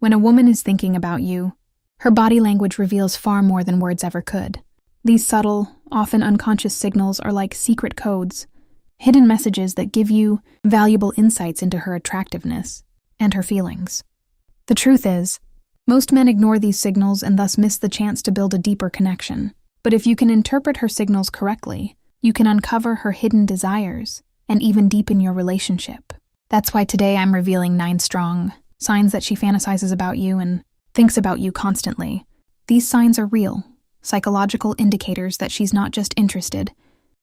When a woman is thinking about you, her body language reveals far more than words ever could. These subtle, often unconscious signals are like secret codes, hidden messages that give you valuable insights into her attractiveness and her feelings. The truth is, most men ignore these signals and thus miss the chance to build a deeper connection. But if you can interpret her signals correctly, you can uncover her hidden desires and even deepen your relationship. That's why today I'm revealing 9 strong signs that she fantasizes about you and thinks about you constantly. These signs are real, psychological indicators that she's not just interested,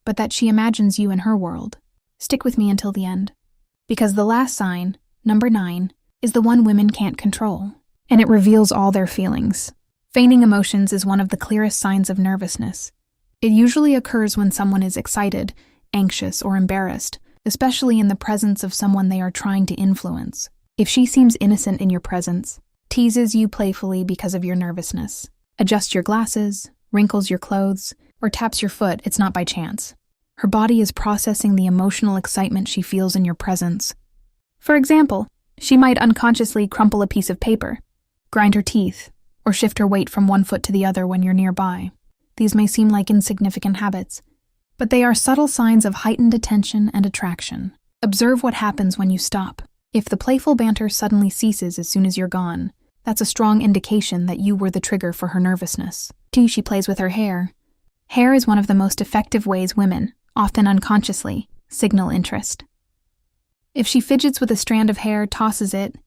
but that she imagines you in her world. Stick with me until the end. Because the last sign, number 9, is the one women can't control, and it reveals all their feelings. Feigning emotions is one of the clearest signs of nervousness. It usually occurs when someone is excited, anxious, or embarrassed, especially in the presence of someone they are trying to influence. If she seems innocent in your presence, teases you playfully because of your nervousness, adjusts your glasses, wrinkles your clothes, or taps your foot, it's not by chance. Her body is processing the emotional excitement she feels in your presence. For example, she might unconsciously crumple a piece of paper, grind her teeth, or shift her weight from one foot to the other when you're nearby. These may seem like insignificant habits, but they are subtle signs of heightened attention and attraction. Observe what happens when you stop. If the playful banter suddenly ceases as soon as you're gone, that's a strong indication that you were the trigger for her nervousness. 2. She plays with her hair. Hair is one of the most effective ways women, often unconsciously, signal interest. If she fidgets with a strand of hair, tosses it,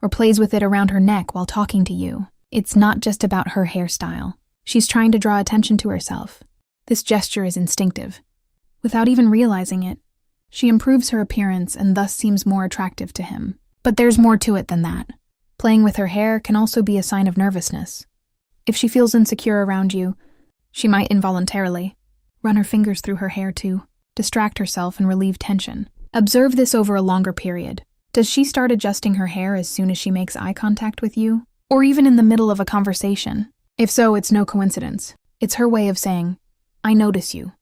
or plays with it around her neck while talking to you, it's not just about her hairstyle. She's trying to draw attention to herself. This gesture is instinctive. Without even realizing it, she improves her appearance and thus seems more attractive to him. But there's more to it than that. Playing with her hair can also be a sign of nervousness. If she feels insecure around you, she might involuntarily run her fingers through her hair to distract herself and relieve tension. Observe this over a longer period. Does she start adjusting her hair as soon as she makes eye contact with you? Or even in the middle of a conversation? If so, it's no coincidence. It's her way of saying, I notice you,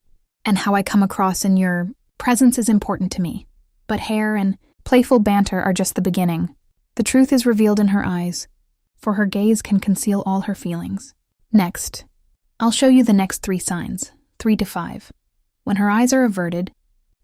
and how I come across in your presence is important to me. But hair and playful banter are just the beginning. The truth is revealed in her eyes, for her gaze can conceal all her feelings. Next, I'll show you the next 3 signs, 3 to 5. When her eyes are averted,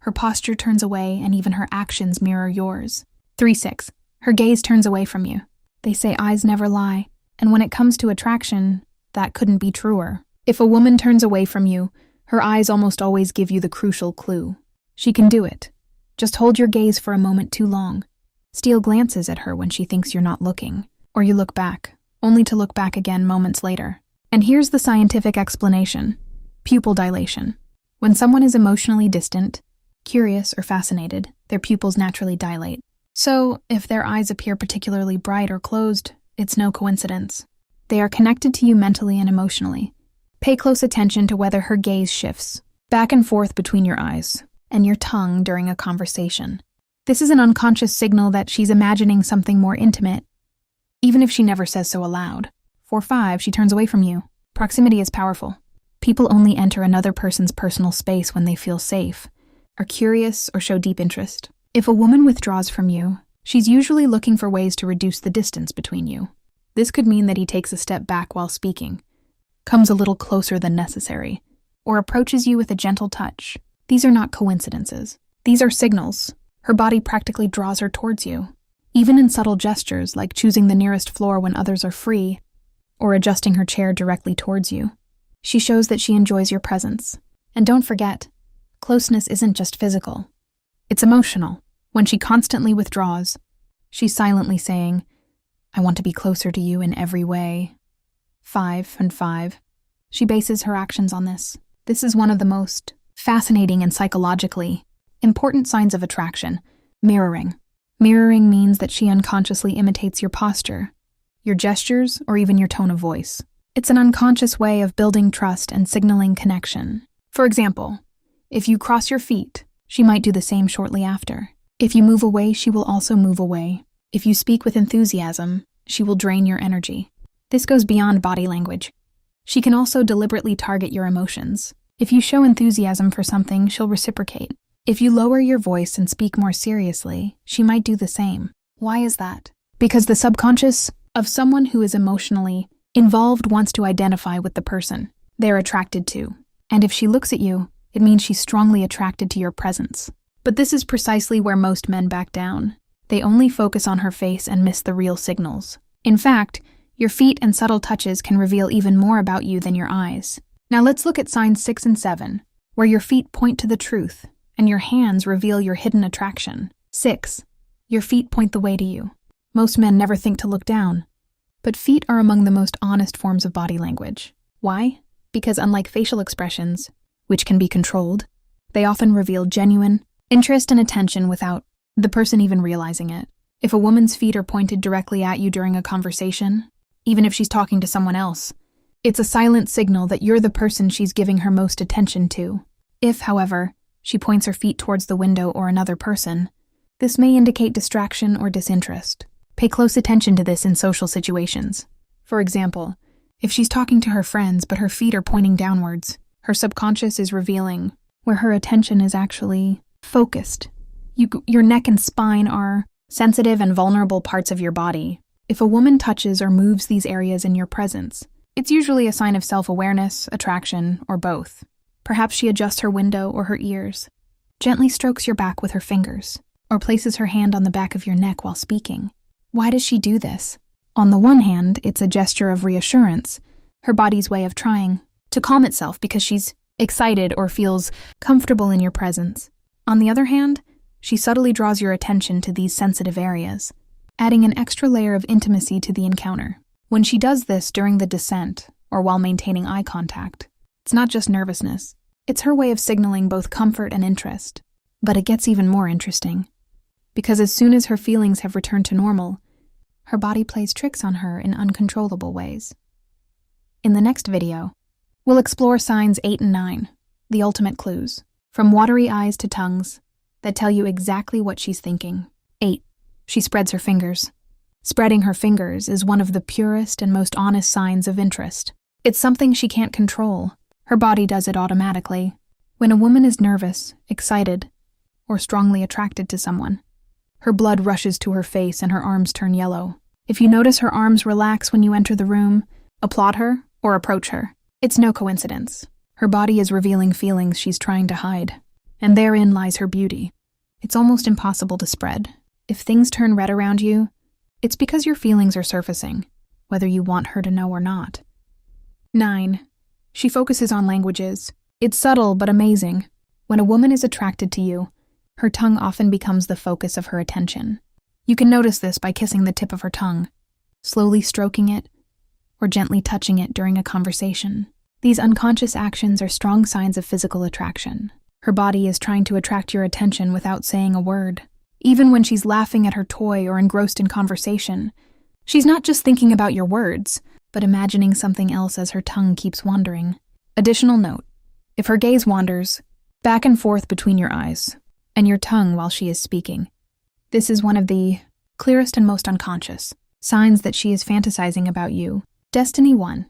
her posture turns away and even her actions mirror yours. 3-6. Her gaze turns away from you. They say eyes never lie, and when it comes to attraction, that couldn't be truer. If a woman turns away from you, her eyes almost always give you the crucial clue. She can do it. Just hold your gaze for a moment too long. Steal glances at her when she thinks you're not looking, or you look back, only to look back again moments later. And here's the scientific explanation. Pupil dilation. When someone is emotionally distant, curious, or fascinated, their pupils naturally dilate. So, if their eyes appear particularly bright or closed, it's no coincidence. They are connected to you mentally and emotionally. Pay close attention to whether her gaze shifts back and forth between your eyes and your tongue during a conversation. This is an unconscious signal that she's imagining something more intimate, even if she never says so aloud. 4-5, she turns away from you. Proximity is powerful. People only enter another person's personal space when they feel safe, are curious, or show deep interest. If a woman withdraws from you, she's usually looking for ways to reduce the distance between you. This could mean that he takes a step back while speaking, comes a little closer than necessary, or approaches you with a gentle touch. These are not coincidences. These are signals. Her body practically draws her towards you. Even in subtle gestures like choosing the nearest floor when others are free, or adjusting her chair directly towards you, she shows that she enjoys your presence. And don't forget, closeness isn't just physical. It's emotional. When she constantly withdraws, she's silently saying, I want to be closer to you in every way. 5. She bases her actions on this. This is one of the most fascinating and psychologically important signs of attraction. Mirroring. Mirroring means that she unconsciously imitates your posture, your gestures, or even your tone of voice. It's an unconscious way of building trust and signaling connection. For example, if you cross your feet, she might do the same shortly after. If you move away, she will also move away. If you speak with enthusiasm, she will drain your energy. This goes beyond body language. She can also deliberately target your emotions. If you show enthusiasm for something, she'll reciprocate. If you lower your voice and speak more seriously, she might do the same. Why is that? Because the subconscious of someone who is emotionally involved, wants to identify with the person they're attracted to. And if she looks at you, it means she's strongly attracted to your presence. But this is precisely where most men back down. They only focus on her face and miss the real signals. In fact, your feet and subtle touches can reveal even more about you than your eyes. Now let's look at signs 6 and 7, where your feet point to the truth and your hands reveal your hidden attraction. 6. Your feet point the way to you. Most men never think to look down, but feet are among the most honest forms of body language. Why? Because unlike facial expressions, which can be controlled, they often reveal genuine interest and attention without the person even realizing it. If a woman's feet are pointed directly at you during a conversation, even if she's talking to someone else, it's a silent signal that you're the person she's giving her most attention to. If, however, she points her feet towards the window or another person, this may indicate distraction or disinterest. Pay close attention to this in social situations. For example, if she's talking to her friends but her feet are pointing downwards, her subconscious is revealing where her attention is actually focused. Your neck and spine are sensitive and vulnerable parts of your body. If a woman touches or moves these areas in your presence, it's usually a sign of self-awareness, attraction, or both. Perhaps she adjusts her window or her ears, gently strokes your back with her fingers, or places her hand on the back of your neck while speaking. Why does she do this? On the one hand, it's a gesture of reassurance, her body's way of trying to calm itself because she's excited or feels comfortable in your presence. On the other hand, she subtly draws your attention to these sensitive areas, adding an extra layer of intimacy to the encounter. When she does this during the descent or while maintaining eye contact, it's not just nervousness. It's her way of signaling both comfort and interest. But it gets even more interesting, because as soon as her feelings have returned to normal, her body plays tricks on her in uncontrollable ways. In the next video, we'll explore signs 8 and 9, the ultimate clues, from watery eyes to tongues, that tell you exactly what she's thinking. 8. She spreads her fingers. Spreading her fingers is one of the purest and most honest signs of interest. It's something she can't control. Her body does it automatically. When a woman is nervous, excited, or strongly attracted to someone, her blood rushes to her face and her arms turn yellow. If you notice her arms relax when you enter the room, applaud her, or approach her, it's no coincidence. Her body is revealing feelings she's trying to hide, and therein lies her beauty. It's almost impossible to spread. If things turn red around you, it's because your feelings are surfacing, whether you want her to know or not. 9. She focuses on languages. It's subtle but amazing. When a woman is attracted to you, her tongue often becomes the focus of her attention. You can notice this by kissing the tip of her tongue, slowly stroking it, or gently touching it during a conversation. These unconscious actions are strong signs of physical attraction. Her body is trying to attract your attention without saying a word. Even when she's laughing at her toy or engrossed in conversation, she's not just thinking about your words, but imagining something else as her tongue keeps wandering. Additional note: if her gaze wanders back and forth between your eyes and your tongue while she is speaking, this is one of the clearest and most unconscious signs that she is fantasizing about you. Destiny 1.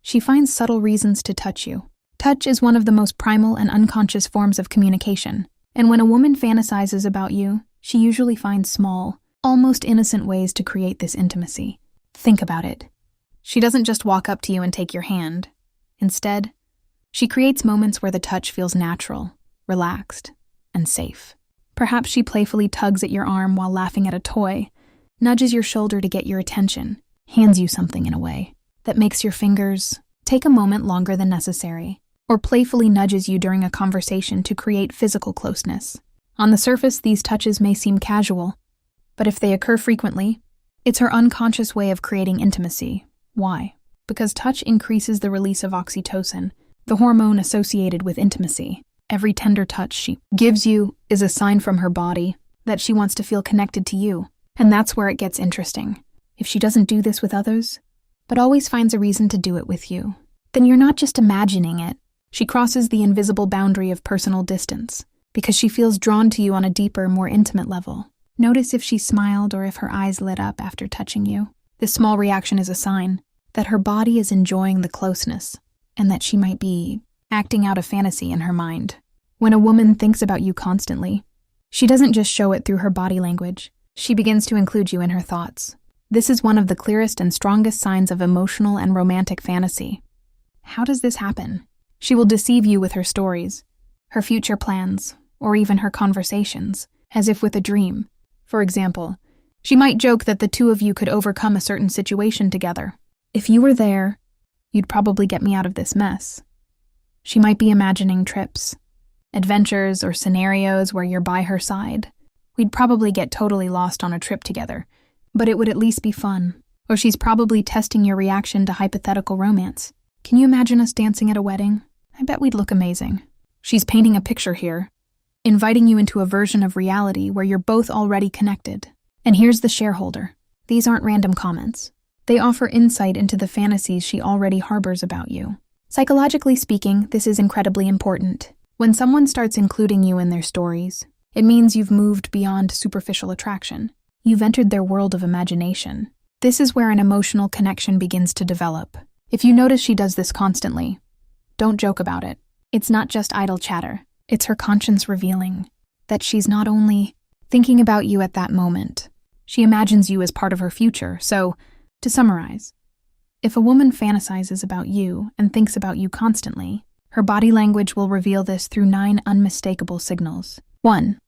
She finds subtle reasons to touch you. Touch is one of the most primal and unconscious forms of communication, and when a woman fantasizes about you, she usually finds small, almost innocent ways to create this intimacy. Think about it. She doesn't just walk up to you and take your hand. Instead, she creates moments where the touch feels natural, relaxed, and safe. Perhaps she playfully tugs at your arm while laughing at a toy, nudges your shoulder to get your attention, hands you something in a way that makes your fingers take a moment longer than necessary, or playfully nudges you during a conversation to create physical closeness. On the surface, these touches may seem casual, but if they occur frequently, it's her unconscious way of creating intimacy. Why? Because touch increases the release of oxytocin, the hormone associated with intimacy. Every tender touch she gives you is a sign from her body that she wants to feel connected to you. And that's where it gets interesting. If she doesn't do this with others, but always finds a reason to do it with you, then you're not just imagining it. She crosses the invisible boundary of personal distance because she feels drawn to you on a deeper, more intimate level. Notice if she smiled or if her eyes lit up after touching you. This small reaction is a sign that her body is enjoying the closeness and that she might be acting out a fantasy in her mind. When a woman thinks about you constantly, she doesn't just show it through her body language. She begins to include you in her thoughts. This is one of the clearest and strongest signs of emotional and romantic fantasy. How does this happen? She will deceive you with her stories, her future plans, or even her conversations, as if with a dream. For example, she might joke that the two of you could overcome a certain situation together. If you were there, you'd probably get me out of this mess. She might be imagining trips, adventures, or scenarios where you're by her side. We'd probably get totally lost on a trip together, but it would at least be fun. Or she's probably testing your reaction to hypothetical romance. Can you imagine us dancing at a wedding? I bet we'd look amazing. She's painting a picture here, inviting you into a version of reality where you're both already connected. And here's the shareholder. These aren't random comments. They offer insight into the fantasies she already harbors about you. Psychologically speaking, this is incredibly important. When someone starts including you in their stories, it means you've moved beyond superficial attraction. You've entered their world of imagination. This is where an emotional connection begins to develop. If you notice she does this constantly, don't joke about it. It's not just idle chatter. It's her conscience revealing that she's not only thinking about you at that moment, she imagines you as part of her future. So, to summarize, if a woman fantasizes about you and thinks about you constantly, her body language will reveal this through 9 unmistakable signals. 1.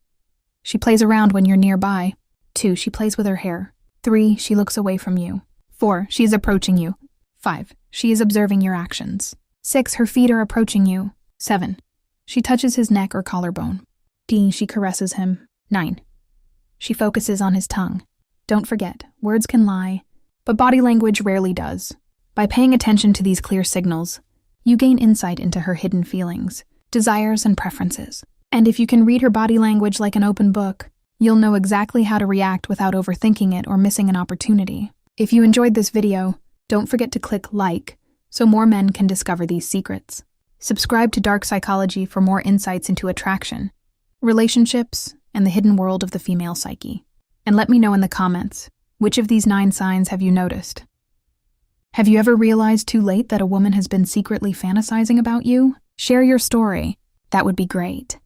She plays around when you're nearby. 2. She plays with her hair. 3. She looks away from you. 4. She is approaching you. 5. She is observing your actions. 6. Her feet are approaching you. 7. She touches his neck or collarbone. D. She caresses him. 9. She focuses on his tongue. Don't forget, words can lie, but body language rarely does. By paying attention to these clear signals, you gain insight into her hidden feelings, desires, and preferences. And if you can read her body language like an open book, you'll know exactly how to react without overthinking it or missing an opportunity. If you enjoyed this video, don't forget to click like so more men can discover these secrets. Subscribe to Dark Psychology for more insights into attraction, relationships, and the hidden world of the female psyche. And let me know in the comments, which of these 9 signs have you noticed? Have you ever realized too late that a woman has been secretly fantasizing about you? Share your story. That would be great.